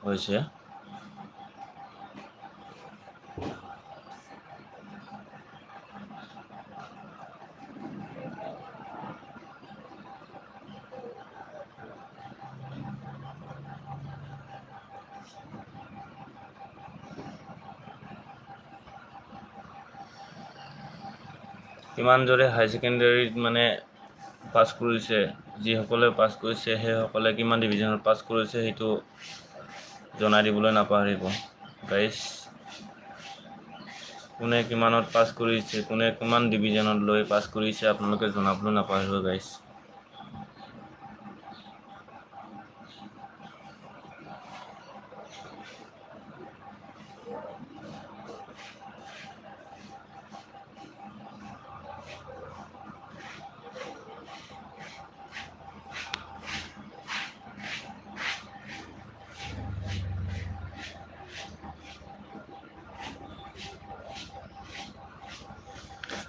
হৈছে। কিমান জোৰে হাই ছেকেণ্ডেৰীত মানে পাছ কৰিছে, যিসকলে পাছ কৰিছে সেইসকলে কিমান ডিভিজনত পাছ কৰিছে সেইটো জনাই দিবলৈ নাপাহৰিব গাইজ। কোনে কিমানত পাছ কৰিছে, কোনে কিমান ডিভিজনত লৈ পাছ কৰিছে আপোনালোকে জনাবলৈ নাপাহৰিব guys.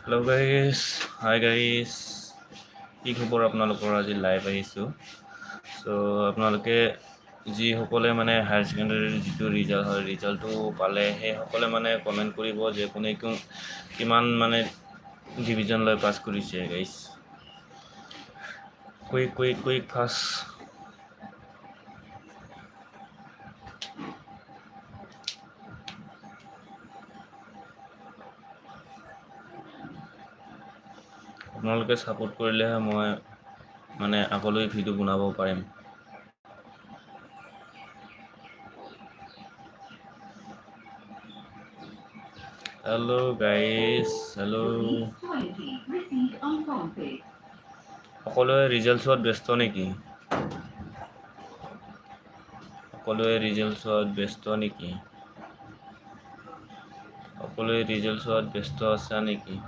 Hello' guys, hi guys, কি খবৰ আপোনালোকৰ? আজি লাইভ আহিছোঁ। চ' আপোনালোকে যিসকলে মানে হায়াৰ ছেকেণ্ডেৰীৰ যিটো ৰিজাল্ট হয়, ৰিজাল্টটো পালে সেইসকলে মানে কমেণ্ট কৰিব যে কোনে কিমান মানে ডিভিজন লৈ পাছ কৰিছে গাইজ। Quick fast. আপোনালোকে ছাপোৰ্ট কৰিলেহে মই মানে আগলৈ ভিডিঅ' বনাব পাৰিম। Hello' guys, hello'. সকলোৱে ৰিজাল্ট চোৱাত ব্যস্ত নেকি? সকলোৱে ৰিজাল্ট চোৱাত ব্যস্ত নেকি? সকলোৱে ৰিজাল্ট চোৱাত ব্যস্ত আছা নেকি?